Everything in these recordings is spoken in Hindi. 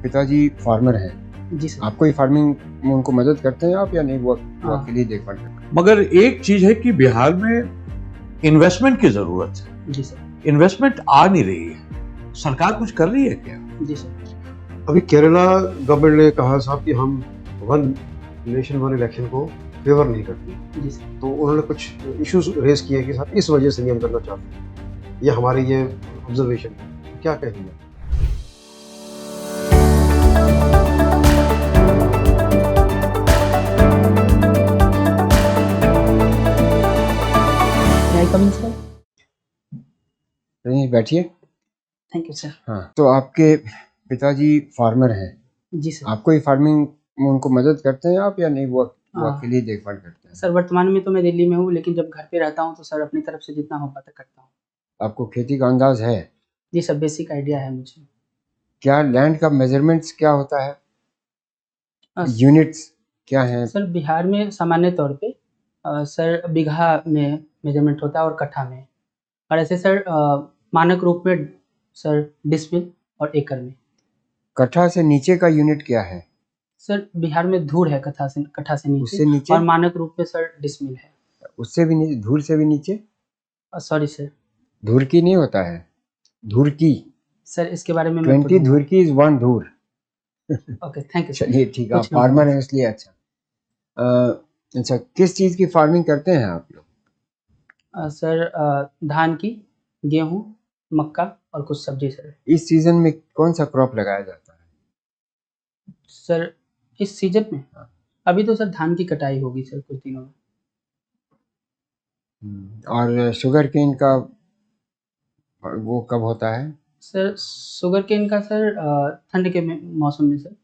पिताजी फार्मर हैं। जी सर। आप कोई फार्मिंग में उनको मदद करते हैं आप या नहीं? वो हाँ। अकेले देखभाल करते हैं? मगर एक चीज है कि बिहार में इन्वेस्टमेंट की जरूरत है। जी सर। इन्वेस्टमेंट आ नहीं रही है। सरकार कुछ कर रही है क्या? जी सर। अभी केरला गवर्नमेंट ने कहा साहब कि हम वन नेशन वन इलेक्शन को फेवर नहीं करती, जी सर। तो उन्होंने कुछ इश्यूज रेज किए कि साहब इस वजह से नहीं हम करना चाहते हैं। ये हमारी ये ऑब्जर्वेशन है, क्या कहेंगे? May I come in, sir? नहीं, बैठिए। Thank you sir. हाँ, तो आपके पिताजी फार्मर हैं। जी सर। आप कोई फार्मिंग में उनको मदद करते हैं आप या नहीं? वो हाँ। अकेले देखभाल करते हैं? सर वर्तमान में तो मैं दिल्ली में हूँ, लेकिन जब घर पे रहता हूँ तो सर अपनी तरफ से जितना हो पाता करता हूँ। आपको खेती का अंदाज है? जी सर, बेसिक आइडिया है मुझे। क्या लैंड का मेजरमेंट्स क्या होता है? अ, यूनिट्स क्या हैं? सर बिहार में सामान्य तौर पे सर बीघा में मेजरमेंट होता है और कट्ठा में, और ऐसे सर मानक रूप में सर डिसमिल और एकड़ में। कट्ठा से नीचे का यूनिट क्या है? सर बिहार में धूर है कट्ठा से नीचे, उससे नीचे? और मानक रूप में सर डिसमिल है। उससे भी नीचे? धूर से भी नीचे? Sorry sir. धूर की नहीं होता है, धूर की। सर इसके बारे में 20 धूर की इज 1 धूर। Okay, thank you sir. चलिए ठीक है, आप कुछ नहीं फार्मर होगा। हैं इसलिए। अच्छा अच्छा, किस चीज़ की फार्मिंग करते हैं आप लोग? सर धान की, गेहूँ, मक्का और कुछ सब्जी सर। इस सीजन में कौन सा क्रॉप लगाया जाता है? सर इस सीजन में हाँ। अभी तो सर धान की कटाई होगी सर कुछ दिनों में। और शुगर केन का वो कब होता है? सर शुगर केन का सर ठंड के मौसम में सर,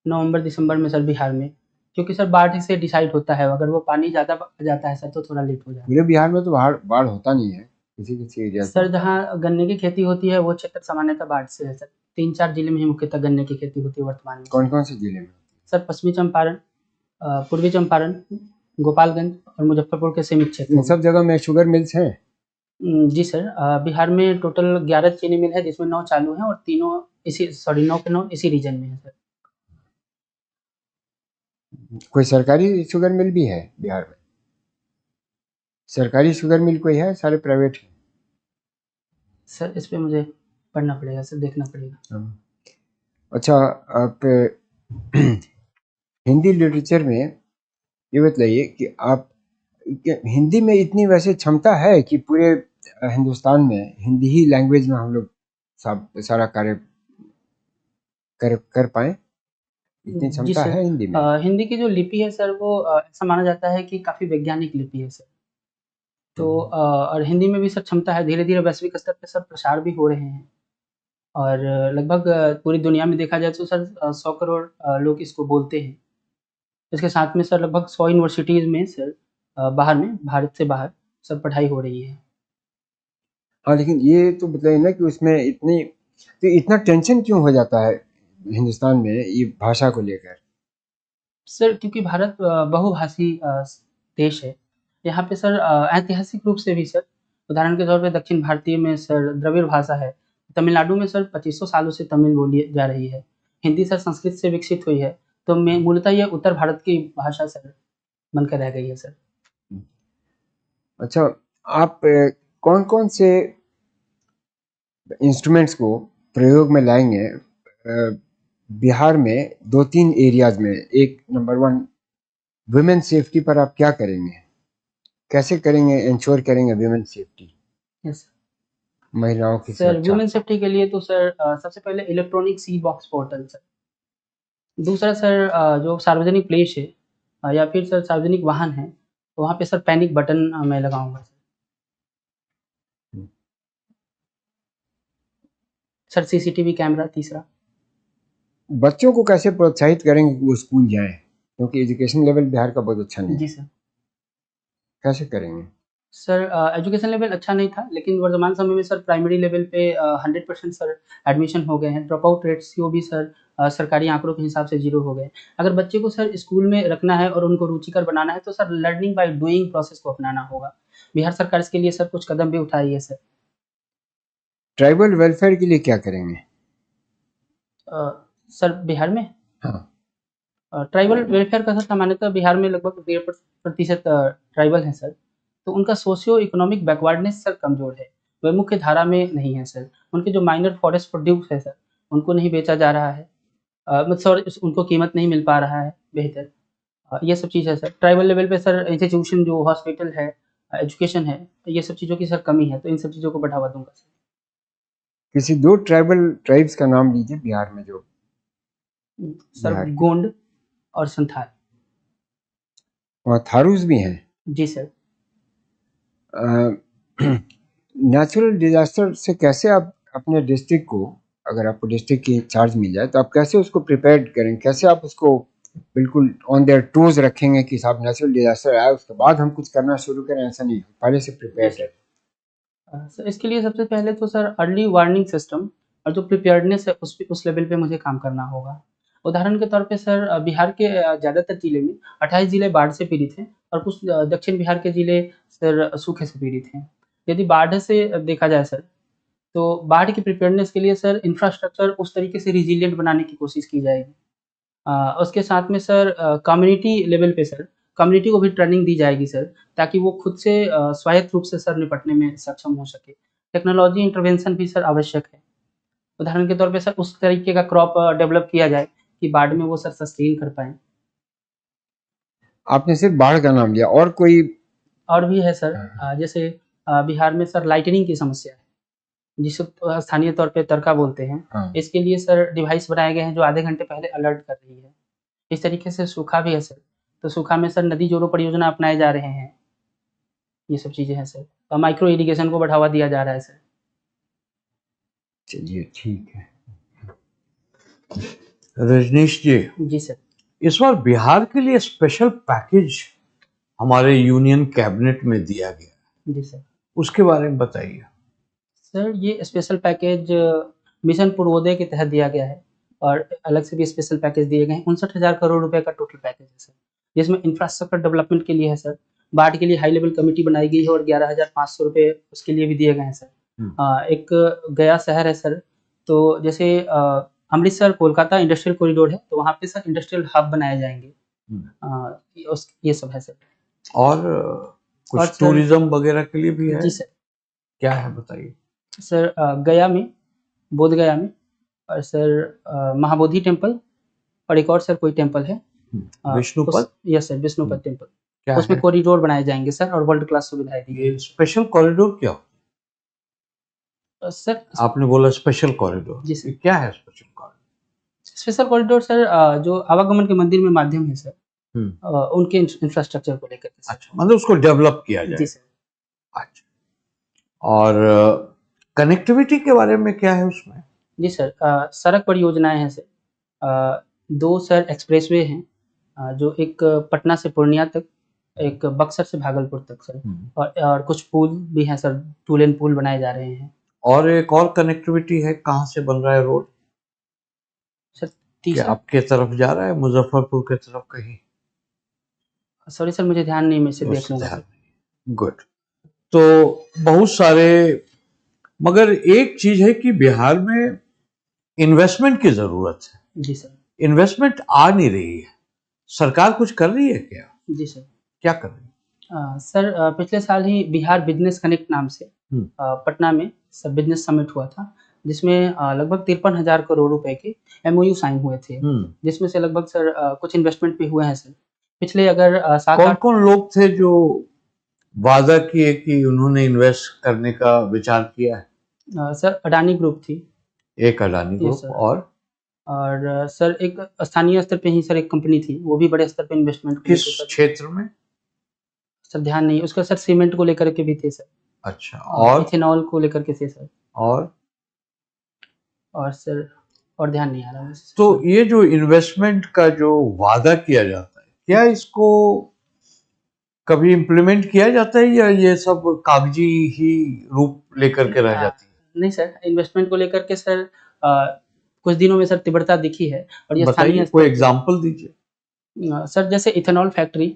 नवंबर दिसंबर में सर बिहार में, क्योंकि सर बाढ़ से डिसाइड होता है। अगर वो पानी ज़्यादा आ जाता है सर तो थोड़ा लेट हो जाता पूरे बिहार में तो बाढ़ बाढ़ होता नहीं है, किसी किसी एरिया है। सर जहाँ गन्ने की खेती होती है वो क्षेत्र सामान्यतः बाढ़ से है सर। 3-4 जिले में ही मुख्यतः गन्ने की खेती होती है वर्तमान में। कौन कौन से जिले में? सर पश्चिमी चंपारण, पूर्वी चंपारण, गोपालगंज और मुजफ्फरपुर के सीमित क्षेत्र इन में। सब जगह में शुगर मिल्स हैं? जी सर, बिहार में टोटल 11 चीनी मिल है, जिसमें 9 चालू हैं और तीनों 9 के 9 इसी रीजन में है सर। कोई सरकारी शुगर मिल भी है बिहार में? सरकारी शुगर मिल कोई है? सारे प्राइवेट हैं? सर इस पे मुझे पढ़ना पड़ेगा सर, देखना पड़ेगा। अच्छा, आप हिंदी लिटरेचर में ये बताइए कि आप हिंदी में इतनी वैसे क्षमता है कि पूरे हिंदुस्तान में हिंदी ही लैंग्वेज में हम लोग सारा कार्य कर पाए? इतनी जी क्षमता सर, है हिंदी में? हिंदी की जो लिपि है सर वो ऐसा माना जाता है कि काफ़ी वैज्ञानिक लिपि है सर। तो और हिंदी में भी सर क्षमता है, धीरे-धीरे वैश्विक स्तर पे सर प्रसार भी हो रहे हैं। और लगभग पूरी दुनिया में देखा जाए तो सर 100 करोड़ लोग इसको बोलते हैं। इसके साथ में सर लगभग 100 यूनिवर्सिटीज़ में सर बाहर में, भारत से बाहर सर पढ़ाई हो रही है। हाँ, लेकिन ये तो बताइए ना कि उसमें इतना टेंशन क्यों हो जाता है हिंदुस्तान में ये भाषा को लेकर? सर क्योंकि भारत बहुभाषी देश है। यहाँ पे सर ऐतिहासिक रूप से भी सर, उदाहरण के तौर पे दक्षिण भारतीय में सर द्रविड़ भाषा है। तमिलनाडु में सर 2500 सालों से तमिल बोली जा रही है। हिंदी सर संस्कृत से विकसित हुई है। तो मैं मूलतः ये उत्तर भारत की भाषा सर बनकर रह गई है सर। अच्छा, आप कौन-कौन से इंस्ट्रूमेंट्स को प्रयोग में लाएंगे बिहार में 2-3 एरियाज में? एक नंबर 1 वुमेन सेफ्टी पर आप क्या करेंगे? कैसे करेंगे, इंश्योर करेंगे वुमेन सेफ्टी, यस महिलाओं की सर। सुरक्षा? वुमेन सेफ्टी के लिए तो सर सबसे पहले इलेक्ट्रॉनिक सी बॉक्स पोर्टल सर। दूसरा सर जो सार्वजनिक प्लेस है या फिर सर सार्वजनिक वाहन है, तो वहाँ पे सर पैनिक बटन मैं लगाऊँगा सर। सर सीसीटीवी कैमरा तीसरा। बच्चों को कैसे प्रोत्साहित करेंगे कि वो स्कूल जाएं? क्योंकि एजुकेशन लेवल बिहार का बहुत अच्छा नहीं है। जी सर। कैसे करेंगे? सर एजुकेशन लेवल अच्छा नहीं था, लेकिन वर्तमान समय में सर प्राइमरी लेवल पे 100% सर एडमिशन हो गए हैं। ड्रॉप आउट रेट्स को भी सर सरकारी आंकड़ों के हिसाब से 0 हो गए। अगर बच्चे को सर स्कूल में रखना है और उनको रुचिकर बनाना है तो sir learning by doing process को अपनाना होगा। बिहार सरकार इसके लिए सर कुछ कदम भी उठाई है सर। ट्राइबल वेलफेयर के लिए क्या करेंगे? सर बिहार में हाँ। ट्राइबल वेलफेयर का सर सामान्यतः बिहार में लगभग 1.5% ट्राइबल हैं सर। तो उनका सोशियो इकोनॉमिक बैकवर्डनेस सर कमज़ोर है। वह मुख्य धारा में नहीं है सर। उनके जो माइनर फॉरेस्ट प्रोड्यूस है सर, उनको नहीं बेचा जा रहा है। मतलब सॉरी, उनको कीमत नहीं मिल पा रहा है बेहतर। ये सब चीज़ है सर। ट्राइबल लेवल पे सर इंस्टीट्यूशन जो हॉस्पिटल है, एजुकेशन है, ये सब चीज़ों की सर कमी है। तो इन सब चीज़ों को बढ़ावा दूँगा सर। किसी 2 ट्राइब्स का नाम लीजिए बिहार में जो सर बिहार के। गोंड और संथाल। वहाँ थारूज भी हैं। जी सर। नेचुरल डिजास्टर से कैसे आप अपने डिस्ट्रिक्ट को, अगर आपको डिस्ट्रिक्ट की चार्ज मिल जाए तो आप कैसे उसको प्रिपेयर करें, कैसे आप उसको बिल्कुल ऑन देयर टोज रखेंगे कि साहब नेचुरल डिजास्टर आया उसके बाद हम कुछ करना शुरू करें? ऐसा नहीं, पहले से प्रिपेयर है। सर इसके लिए सबसे पहले तो सर अर्ली वार्निंग सिस्टम और जो प्रिपेयर्डनेस है उस लेवल पे मुझे काम करना होगा। उदाहरण के तौर पे सर बिहार के ज़्यादातर ज़िले में 28 ज़िले बाढ़ से पीड़ित हैं और कुछ दक्षिण बिहार के ज़िले सर सूखे से पीड़ित हैं। यदि बाढ़ से देखा जाए सर, तो बाढ़ की प्रिपेयर्डनेस के लिए सर इंफ्रास्ट्रक्चर उस तरीके से रिजिलिएंट बनाने की कोशिश की जाएगी। उसके साथ में सर कम्युनिटी लेवल पे सर कम्युनिटी को भी ट्रेनिंग दी जाएगी सर, ताकि वो खुद से स्वायत्त रूप से सर निपटने में सक्षम हो सके। टेक्नोलॉजी इंटरवेंशन भी सर आवश्यक है। उदाहरण के तौर पे सर उस तरीके का क्रॉप डेवलप किया जाए कि बाढ़ में वो सर सस्टेन कर पाएँ। आपने सिर्फ बाढ़ का नाम लिया, और कोई? और भी है सर, जैसे बिहार में सर लाइटनिंग की समस्या है, जिसे स्थानीय तौर पे तरका बोलते हैं। हाँ। इसके लिए सर डिवाइस बनाए गए हैं जो आधे घंटे पहले अलर्ट कर रही है। इस तरीके से सूखा भी है सर, तो सूखा में सर नदी जोड़ों परियोजना अपनाए जा रहे हैं। ये सब चीज़ें हैं सर। और माइक्रो इरिगेशन को बढ़ावा दिया जा रहा है सर। चलिए ठीक है। रजनीश जी, जी सर। इस बार बिहार के लिए स्पेशल पैकेज हमारे यूनियन कैबिनेट में दिया गया, जी सर। उसके बारे में बताइए। सर ये स्पेशल पैकेज मिशन पूर्वोदय के तहत दिया गया है और अलग से भी स्पेशल पैकेज दिए गए हैं। 59,000 करोड़ रुपए का टोटल पैकेज है सर, जिसमें इंफ्रास्ट्रक्चर डेवलपमेंट के लिए है सर। बाढ़ के लिए हाई लेवल कमेटी बनाई गई है और 11,500 रुपए उसके लिए भी दिए गए हैं सर। एक गया शहर है सर, तो जैसे अमृतसर कोलकाता इंडस्ट्रियल कॉरिडोर है, तो वहाँ पे सर इंडस्ट्रियल हब बनाए जाएंगे। ये सब है सर। और कुछ और सर- टूरिज्म वगैरह के लिए भी है? जी सर। क्या है बताइए। सर गया में, बोध गया में, और सर महाबोधि टेम्पल, और एक और सर कोई टेम्पल है Vishnupad? Yes sir, Vishnupad temple. क्या उसमें है? कॉरिडोर बनाए जाएंगे सर और वर्ल्ड क्लास सुविधाएं दी ये स्पेशल कॉरिडोर क्या हो? सर आपने बोला स्पेशल कॉरिडोर। जी सर। ये क्या है special corridor? Special corridor sir जो आवागमन के मंदिर में माध्यम है सर, उनके इंफ्रास्ट्रक्चर को लेकर के सर। अच्छा, मतलब उसको डेवलप किया जाए। जी सर। अच्छा, और कनेक्टिविटी के बारे में क्या है उसमें? जी सर, सड़क परियोजनाएं हैं सर। 2 सर एक्सप्रेसवे हैं, जो एक पटना से पूर्णिया तक, एक बक्सर से भागलपुर तक सर। और कुछ पुल भी हैं सर, 2 लेन पुल बनाए जा रहे हैं। और एक और कनेक्टिविटी है, कहाँ से बन रहा है रोड? सर क्या तीसरा, आपके तरफ जा रहा है, मुजफ्फरपुर के तरफ कहीं? सॉरी सर मुझे ध्यान नहीं, मैं इसे देख लूंगा सर। गुड। तो बहुत सारे, मगर एक चीज है कि बिहार में इन्वेस्टमेंट की जरूरत है। जी सर। इन्वेस्टमेंट आ नहीं रही है। सरकार कुछ कर रही है क्या? जी सर। क्या कर रही है? सर पिछले साल ही बिहार बिजनेस कनेक्ट नाम से पटना में सर बिजनेस समिट हुआ था, जिसमें लगभग 53,000 करोड़ रुपए के MOU साइन हुए थे, जिसमें से लगभग सर कुछ इन्वेस्टमेंट भी हुए हैं सर। पिछले अगर 7-8 कौन लोग थे जो वादा किए कि उन्होंने इन्वेस्ट करने का विचार किया है? सर अडानी ग्रुप थी, एक अडानी ग्रुप, सर। और सर एक स्थानीय स्तर पे ही सर एक कंपनी थी, वो भी बड़े स्तर पे इन्वेस्टमेंट किस क्षेत्र में? सर ध्यान नहीं, उसका सर सीमेंट को लेकर के भी थे सर। अच्छा, और इथेनॉल को लेकर के थे सर। और सर और ध्यान नहीं आ रहा है। तो ये जो इन्वेस्टमेंट का जो वादा किया जाता है, क्या इसको कभी इम्प्लीमेंट किया जाता है या ये सब कागजी ही रूप लेकर के रह जाती है? नहीं सर, इन्वेस्टमेंट को लेकर के सर कुछ दिनों में सर तीव्रता दिखी है। और ये बताइए, कोई एग्जांपल दीजिए। सर जैसे इथेनॉल फैक्ट्री,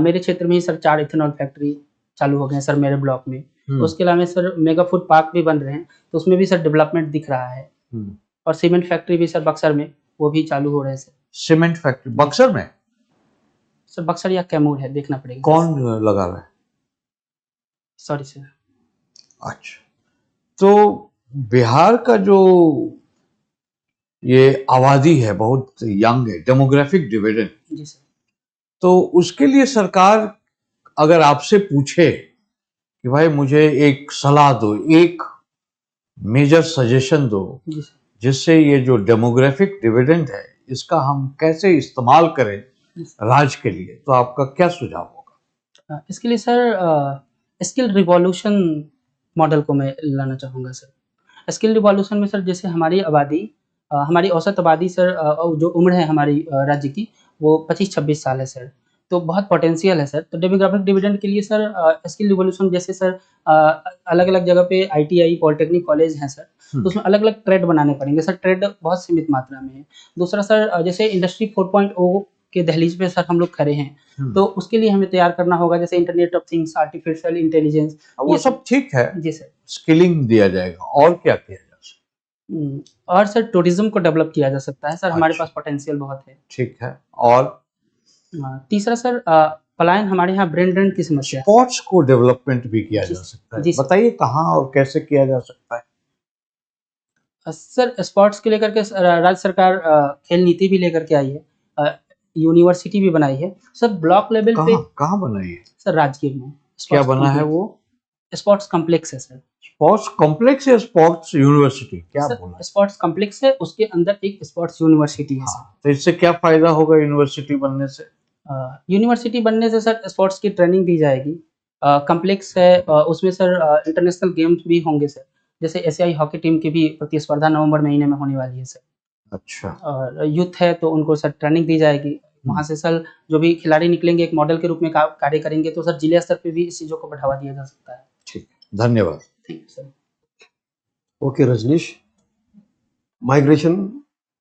मेरे क्षेत्र में ही सर 4 इथेनॉल फैक्ट्री चालू हो गए हैं सर मेरे ब्लॉक में। उसके अलावा सर मेगा फूड पार्क भी बन रहे हैं, तो उसमें भी सर डेवलपमेंट दिख रहा है। और सीमेंट फैक्ट्री भी सर बक्सर में वो भी चालू हो रहे हैं सर। सीमेंट फैक्ट्री बक्सर में? सर बक्सर या कैमूर है, देखना पड़ेगा। कौन लगा रहा है? Sorry sir. अच्छा, तो बिहार का जो ये आबादी है बहुत यंग है, डेमोग्राफिक डिविडेंड, जी सर। तो उसके लिए सरकार अगर आपसे पूछे कि भाई मुझे एक सलाह दो, एक मेजर सजेशन दो जी सर। जिससे ये जो डेमोग्राफिक डिविडेंड है इसका हम कैसे इस्तेमाल करें जी सर। राज्य के लिए, तो आपका क्या सुझाव होगा? इसके लिए सर स्किल रिवॉल्यूशन मॉडल को मैं लाना चाहूँगा सर। स्किल रिवॉल्यूशन में सर जैसे हमारी आबादी हमारी औसत आबादी सर जो उम्र है हमारी राज्य की वो 25-26 साल है सर। तो बहुत पोटेंशियल है सर। तो डेमोग्राफिक डिविडेंड के लिए सर स्किल रिवॉल्यूशन जैसे सर अलग-अलग जगह पे आईटीआई, पॉलिटेक्निक कॉलेज हैं सर। तो उसमें अलग-अलग ट्रेड बनाने पड़ेंगे सर। ट्रेड बहुत सीमित मात्रा में है। दूसरा सर जैसे इंडस्ट्री 4.0 के दहलीज पे सर हम लोग खड़े हैं। तो उसके लिए हमें तैयार करना होगा जैसे internet of things, artificial intelligence. वो सब ठीक है, जी सर। स्किलिंग दिया जाएगा, और क्या किया जा सकता? और सर टूरिज्म को डेवलप किया जा सकता है सर। हमारे अच्छा। पास पोटेंशियल बहुत है। ठीक है। और तीसरा सर पलायन हमारे यहाँ ब्रेन ड्रेन की समस्या है। स्पोर्ट्स को डेवलपमेंट भी किया जी जा सकता है, जी सर। बताइए कहाँ और कैसे किया जा सकता है? सर स्पोर्ट्स के लेकर के राज्य सरकार खेल नीति भी लेकर के आई है। यूनिवर्सिटी भी बनाई है सर। ब्लॉक लेवल पे कहाँ बनाई है? सर राजगीर में क्या स्पोर्ट्स बना है कॉम्प्लेक्स। वो? स्पोर्ट्स कॉम्प्लेक्स है सर। स्पोर्ट्स कॉम्प्लेक्स या स्पोर्ट्स यूनिवर्सिटी, क्या सर बोला? स्पोर्ट्स कॉम्प्लेक्स है, उसके अंदर एक स्पोर्ट्स यूनिवर्सिटी है सर। हाँ, तो इससे क्या फायदा होगा यूनिवर्सिटी बनने से? यूनिवर्सिटी बनने से सर स्पोर्ट्स की ट्रेनिंग दी जाएगी। कॉम्प्लेक्स है उसमें सर इंटरनेशनल गेम्स भी होंगे सर। जैसे एशियाई हॉकी टीम की भी प्रतिस्पर्धा नवंबर महीने में होने वाली है सर। अच्छा। और यूथ है तो उनको सर ट्रेनिंग दी जाएगी। वहाँ से सर जो भी खिलाड़ी निकलेंगे एक मॉडल के रूप में कार्य करेंगे, तो सर जिले स्तर पे भी इस चीज़ों को बढ़ावा दिया जा सकता है। ठीक, धन्यवाद। Thank you sir. Okay Rajnish, migration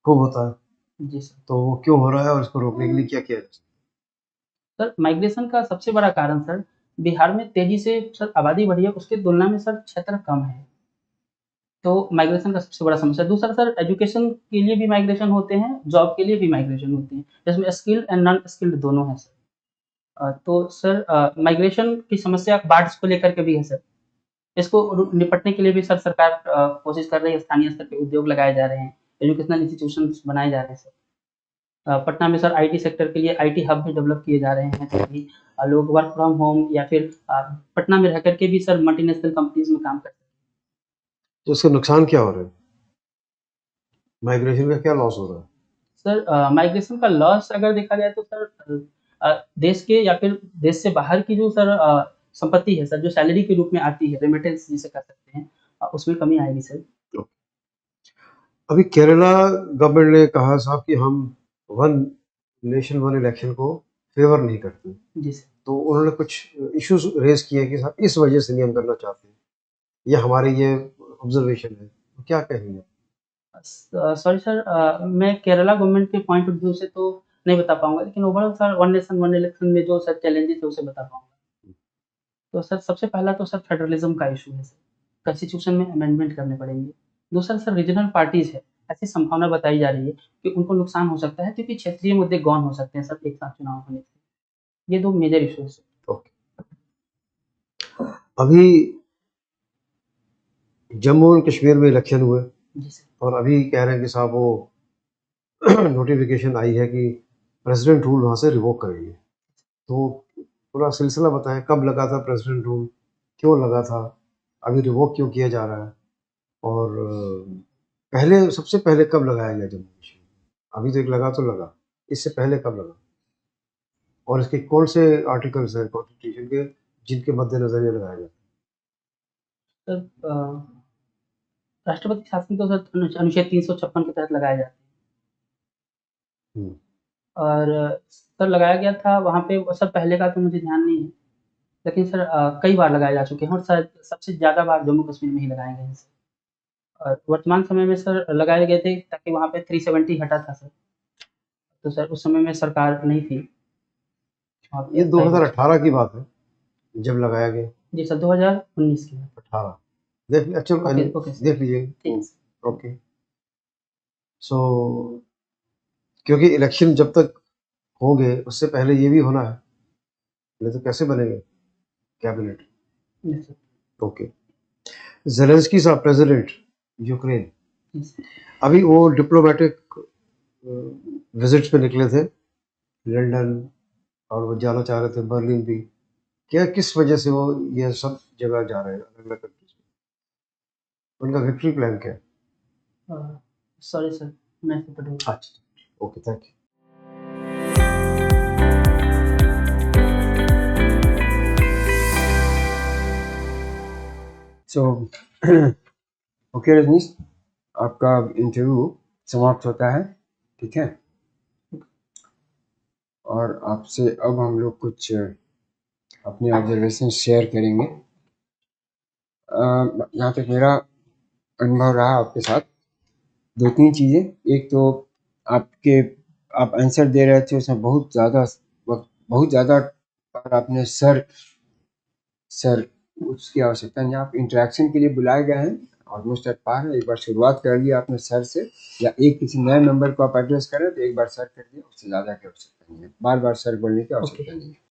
खूब होता है, जी सर। तो वो क्यों हो रहा है और इसको रोकने के लिए क्या किया जा सकता सर माइग्रेशन का सबसे बड़ा कारण सर बिहार में तेजी से सर आबादी बढ़ी है, उसकी तुलना में सर क्षेत्र कम है। तो माइग्रेशन का सबसे बड़ा समस्या। दूसरा सर एजुकेशन के लिए भी माइग्रेशन होते हैं, जॉब के लिए भी माइग्रेशन होते हैं, जिसमें स्किल्ड एंड नॉन स्किल्ड दोनों हैं सर। तो सर माइग्रेशन की समस्या बाढ़ को लेकर के भी है सर। इसको निपटने के लिए भी सर सरकार कोशिश कर रही है। स्थानीय स्तर पे उद्योग लगाए जा रहे हैं, एजुकेशनल इंस्टीट्यूशंस बनाए जा रहे हैं सर। पटना में सर आईटी सेक्टर के लिए आईटी हब भी डेवलप किए जा रहे हैं, ताकि लोग वर्क फ्रॉम होम या फिर पटना में रह करके भी सर मल्टीनेशनल कंपनीज में काम कर सकें। है? तो इसके नुकसान क्या हो रहे हैं? माइग्रेशन का क्या लॉस हो रहा है? सर माइग्रेशन का लॉस अगर देखा जाए तो सर देश के या फिर देश से बाहर की जो सर संपत्ति है सर, जो सैलरी के रूप में आती है, रेमिटेंस जिसे कह सकते हैं, उसमें कमी आएगी सर। अभी केरला गवर्नमेंट ने कहा साहब कि हम वन नेशन वन इलेक्शन को फेवर नहीं करते, जी सर। तो उन्होंने कुछ इश्यूज रेज किए कि साहब इस वजह से नहीं हम करना चाहते हैं, ये हमारे ये ऑब्जर्वेशन है, तो क्या कहेंगे? सॉरी सर मैं केरला गवर्नमेंट के पॉइंट ऑफ व्यू से तो नहीं बता पाऊंगा, लेकिन overall sir one nation one election में जो सर चैलेंजेस है उसे बता पाऊंगा। तो सर सबसे पहला तो सर फेडरलिज्म का इशू है सर। कॉन्स्टिट्यूशन में अमेंडमेंट करने पड़ेंगे। दूसरा सर रीजनल पार्टीज है, ऐसी संभावना बताई जा रही है कि उनको नुकसान हो सकता है, क्योंकि क्षेत्रीय मुद्दे गौन हो सकते हैं सर एक साथ चुनाव होने से। ये दो मेजर इशूज है। अभी जम्मू एंड कश्मीर में इलेक्शन हुए जी सर। और अभी कह रहे हैं कि साहब वो नोटिफिकेशन आई है कि प्रेसिडेंट रूल वहाँ से रिवोक करेंगे, तो पूरा सिलसिला बताएं, कब लगा था प्रेसिडेंट रूल, क्यों लगा था, अभी रिवोक क्यों किया जा रहा है, और पहले सबसे पहले कब लगाया गया जम्मू कश्मीर में? अभी तो एक लगा तो लगा, इससे पहले कब लगा, और इसके कौन से आर्टिकल्स हैं कॉन्स्टिट्यूशन के जिनके मद्देनजर ये लगाया गया? सर राष्ट्रपति शासन तो सर अनुच्छेद 356 के तहत लगाया जाता है। और सर लगाया गया था वहाँ पे, सर पहले का तो मुझे ध्यान नहीं है, लेकिन सर कई बार लगाए जा चुके हैं, और सर सबसे ज़्यादा बार जम्मू कश्मीर में ही लगाए गए हैं सर। और वर्तमान समय में सर लगाए गए थे ताकि वहाँ पे 370 हटा था सर। तो सर उस समय में सरकार नहीं थी। ये 2018 की बात है जब लगाया गया। जी सर 2019 की। 18 देख चलो ओके ओके देख लीजिए। ठीक है। ओके। सो क्योंकि इलेक्शन जब तक होंगे उससे पहले ये भी होना है, नहीं तो कैसे बनेंगे cabinet? Yes sir. Okay. Zelensky साहब प्रेसिडेंट यूक्रेन, यस। अभी वो डिप्लोमेटिक विजिट्स पे निकले थे लंदन, और वो जाना चाह रहे थे बर्लिन भी। क्या किस वजह से वो ये सब जगह जा रहे हैं अलग अलग कंट्रीज में? उनका विक्ट्री प्लान क्या है? सॉरी सर, मैं इससे पढ़ूंगा। अच्छा, okay, thank you. So okay Rajnish, आपका इंटरव्यू समाप्त होता है, ठीक है। और आपसे अब हम लोग कुछ अपने ऑब्जर्वेशन शेयर करेंगे। यहाँ तक मेरा अनुभव रहा आपके साथ, दो तीन चीज़ें। एक तो आप आंसर दे रहे थे, उसमें बहुत ज़्यादा वक्त, बहुत ज़्यादा बार आपने सर उसकी आवश्यकता नहीं, आप इंटरेक्शन के लिए बुलाए गए हैं, ऑलमोस्ट एट पार है। एक बार शुरुआत कर लिया आपने सर से, या एक किसी नए मेंबर को आप एड्रेस करें तो एक बार सर कर दिया, उससे ज़्यादा की आवश्यकता नहीं है, बार बार सर बोलने की आवश्यकता नहीं है।